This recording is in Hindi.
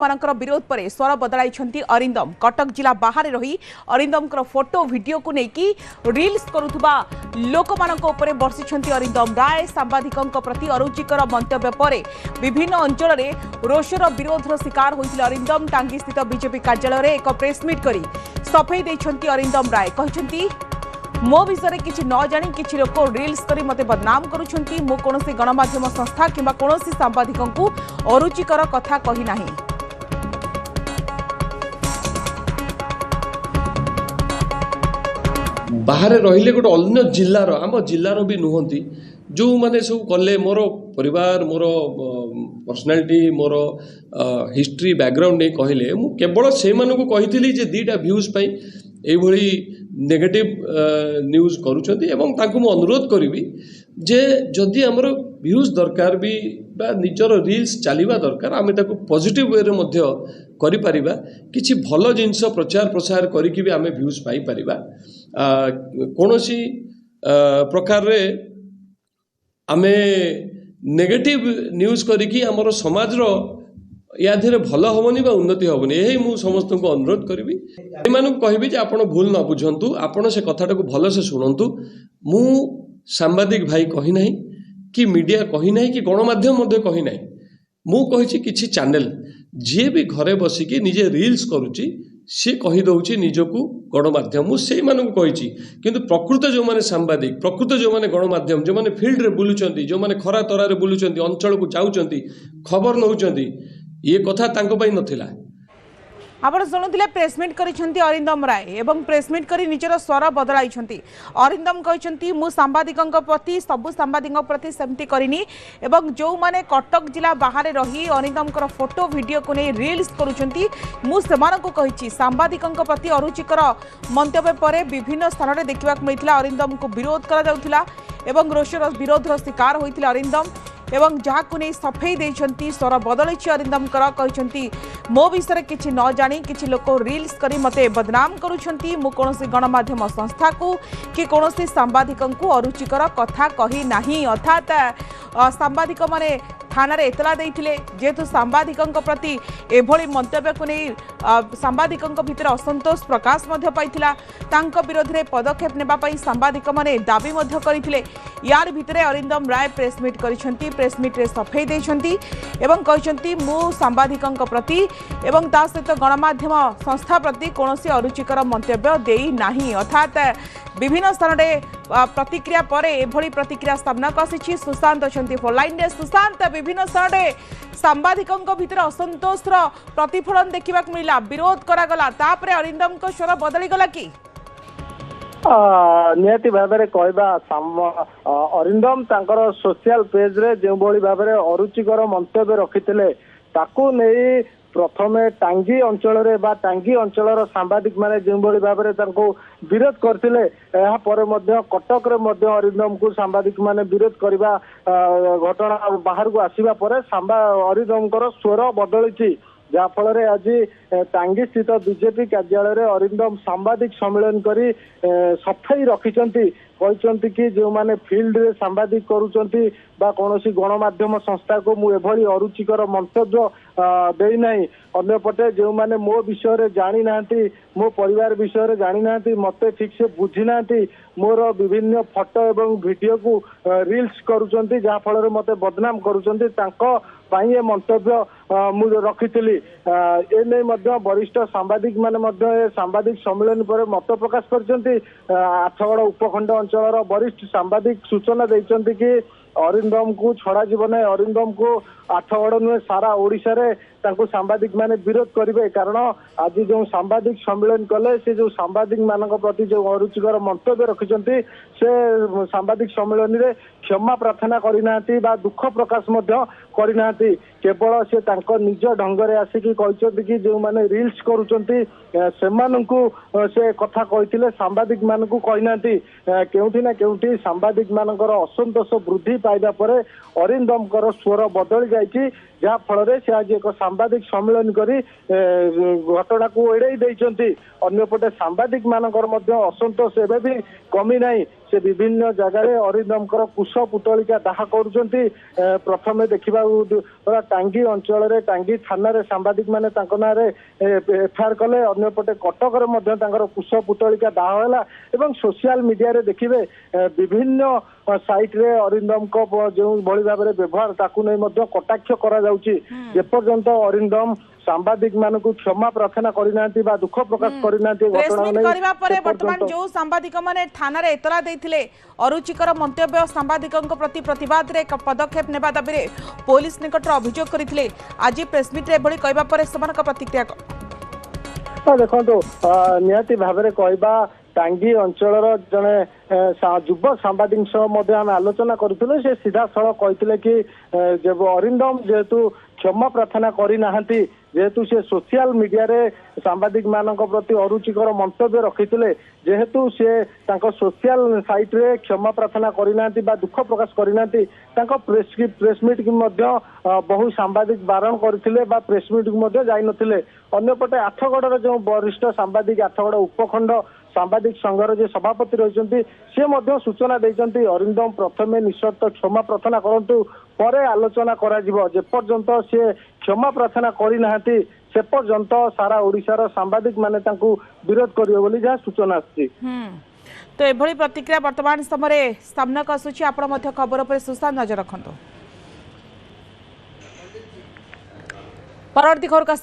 मानकर विरोध पर स्वर बदलाई अरिंदम कटक जिला बाहर रही अरिंदम फोटो वीडियो को लेकिन रील्स करुवा लोक मान बर्षि अरिंदम राय सांबादिकों प्रति अरुचिकर मंतव्य पर विभिन्न अंचल में रोषर विरोधर शिकार होते अरिंदम टांगी स्थित बीजेपी कार्यालय में एक प्रेसमिट कर सफेई देते अरिंदम राय कहते मो विषय किसी न जानी किसी लोक रील्स कर मते बदनाम करुछंती मो कोनोसी गणमाध्यम संस्था किंबा कोनोसी सांबादिकों को अरुचिकर कथा कही नाही। बाहर रहिले गोटे अन्य जिल्लार आम जिल्लार भी नुहंती जो माने सब कले मोर परिवार मोर पर्सनालिटी मोर हिस्ट्री बैकग्राउंड नहीं कहले मु केवल से मानक कही जे दीटा व्यूज पाई एभली नेगेटिव न्यूज करूछंती एवं तांको मु अनुरोध करिवि जे जदि हमर व्यूज दरकार भी बा निजर रील्स चलिबा दरकार आमे ताको पॉजिटिव वे रे मध्य करि परिबा किछि भलो जिंस प्रचार प्रसार करिकि भी आमे व्यूज पाई परिबा कोनोसी प्रकार रे आमे नेगेटिव न्यूज करिकि हमर समाज रो या धीरे भल हेनी उन्नति हेनी यही मु समस्त को अनुरोध करी कहबी आपड़ भूल न बुझंतु आपड़ से कथाटा को भल से शुणु मु सांबादिक भाई कही ना कि मीडिया कही ना कि गणमाध्यम कही ना मु कही किछि चैनल जी भी घरे बसिकी निजे रील्स करुच्ची सी कहीदे निजको गणमाध्यम मुझे कही किंतु प्रकृत जो माने सांबादिक प्रकृत जो माने गणमाध्यम जो माने फील्ड रे बुलुचंती जो माने खरा तरारे बुलुचंती अंचल को जाउचंती खबर नउचंती ये कथा तांको पई नथिला। आपण शुणुले प्रेसमिट करिसेंती अरिंदम राय एवं प्रेसमिट करी निजर स्वर बदलाइछंती अरिंदम कहिसेंती मु सांबादिकंक प्रति सबु सांबादिकंक प्रति सेमती करिनी एवं जो माने कटक जिला बाहर रही अरिंदमकर फोटो वीडियो को नहीं रील्स करूछंती मु सेमानकु कहिछि सांबादिकंक प्रति अरुचिकर मंतव्य पर विभिन्न स्थान रे देखिबा मिलथिला अरिंदम को विरोध करा जाउथिला एवं रोषर विरोधर शिकार होइथिला अरिंदम एवं जहाँ को नहीं सफेई देछंती स्वर बदलैछि अरिंदम कहते मो विषय किसी न जानी किसी लोक रील्स करी मते बदनाम करुछंती मु कोनोसी गणमाध्यम संस्था को कि कोनोसी सांबादिकों को अरुचिकर कथा कही नाही अर्थात सांबादिक माने थाना रे एतला देइथिले जेतु सांबादिकों प्रति एभली मंतव्य को नहीं सांबादिकों भितर असंतोष प्रकाश मध्य पाइथिला तांको विरोध रे पदक्षेप नेबा पई सांबादिक माने दाबी मध्य करिथिले यार भितरे अरिंदम राय प्रेसमिट करिसेंती प्रेसमिट रे सफेई देछंती एवं कहचंती मु सांबादिकों प्रति एवं ता सहित गणमाध्यम संस्था प्रति कोनोसी अरुचिकर मंतव्य देई नाही अर्थात विभिन्न स्थान रे प्रतिक्रिया पर एभली प्रतिक्रिया सामना को आसी सुशांत अछंती फोनलाइन रे सुशांत विभिन्न स्थान रे सांबादिकों भितर असंतोष प्रतिफलन देखा मिला विरोध करागला तापरे अरिंदम को स्वर बदली गला कि निहाती भाव में कहवा अरिंदम तांकर सोशल पेज रे जो भाव में अरुचिकर मंतव्य रखिते ताकू नहीं प्रथमे टांगी अंचल रे बा टांगी अंचल सांबादिक माने जो भाव में विरोध करथिले कटक रे अरिंदम को सांबादिक माने विरोध करबा घटना बाहर को आसीबा परे अरिंदम स्वर बदलिछि जहाँ फल आज टांगी स्थित बीजेपी कार्यालय रे अरिंदम सांबादिक सम्मेलन करी सफाई रखिचंती कहते कि जो माने फील्ड रे सांबादिक करूचंती बा कोनोसी गणमाध्यम संस्था को मु एभली अरुचिकर मंतव्य देई नाही अन्यपटे जो माने मो विषय रे जानी नांती मो परिवार विषय रे जानी नांती मते ठीक से बुझी नांती मोर विभिन्न फोटो एवं वीडियो को रील्स करूचंती जहाँ फल मते बदनाम करूचंती तांको पाई ए मंतव्य मु रखिथिली ए नै मध्य वरिष्ठ सांबादिक माने सांबादिक सम्मेलन पर मत प्रकाश करचंती आठगड़ उपखंड अंचल वरिष्ठ सांबादिक सूचना देइचंती कि अरिंदम को छड़ा जीवन अरिंदम को आठगड़ नुहे सारा ओडिशा रे तांको सांबादिक माने विरोध करिवे कारण आज जो सांबादिक सम्मेलन कले से जो सांबादिक मानक प्रति जो अरुचिकर मंतव्य रखिचंती से सांबादिक सम्मेलन रे क्षमा प्रार्थना करिनांती बा दुख प्रकाश मध्य करिनांती केवल से तांको निज ढंग रे आसिकी कहचंती कि जो माने रील्स करूचंती सेमानंकु से कथा कहिथिले सांबादिक मानकु कहिनांती केउठी ना केउठी सांबादिक मानकर असंतोष वृद्धि पाइबा परे अरिंदम कर स्वर बदल जाइछि जहाँ फल से आज एक सांबादिक सम्मेलन करी घटना को एड़े अंपटे सांबादिक मानकर असंतोष एवं भी कमी ना से विभिन्न जगह अरिंदमकर कुश पुतलिका दाह करुँच प्रथम देखा टांगी अंचल टांगी थाना सांबादिक मैंने ना एफआईआर कले अंपटे कटक कुश पुतलिका दाह है सोशल मीडिया रे देखिए विभिन्न साइट रे अरिंदम को जो भली भाव में व्यवहार ताकू नहीं कटाक्ष करा जेपर्यंत अरिंदम सांबादिक मानक क्षमा प्रार्थना करना दुख प्रकाश करना वर्तमान जो सांबादिक माने थाना रे एतला देथिले अरुचिकर मंतव्य सांबादिकों प्रति प्रतिवाद रे पदक्षेप नेबा दाबी रे पुलिस निकट अभियोग करथिले आज प्रेस मीट रे बळी कहबा परे समान प्रतिक्रिया देखो निहाती भाव में कहबा टांगी अंचल जड़े युव सांबादिक आम आलोचना करूँ से सीधा सड़क कहते कि जब अरिंदम जेहेतु क्षमा प्रार्थना करना जेहेतु से सोशल मीडिया रे सांबादिक मान प्रति अरुचिकर मंतव्य रखिते जेहेतु से सोशल साइट रे क्षमा प्रार्थना करना दुख प्रकाश करना प्रेस मीट की बहु सांबादिक बारण करते प्रेस मीट को जाई नथिले अन्यपटे आठगड़ जो वरिष्ठ सांबादिक आठगड़ उपखंड सांबादिक संघर जो सभापति रही सूचना देते अरिंदम प्रथम निशर्त क्षमा प्रार्थना करंतु परे आलोचना करा जेपर्यंत से क्षमा प्रार्थना करना से पर्यंत सारा ओडिशार सांबादिक माने विरोध करिवे जहाँ सूचना आछि। तो एभली प्रतिक्रिया वर्तमान समय सामना को आसुछि आपण मध्य खबर पर सुस्था नजर रखंतु। परवर्ती खबर का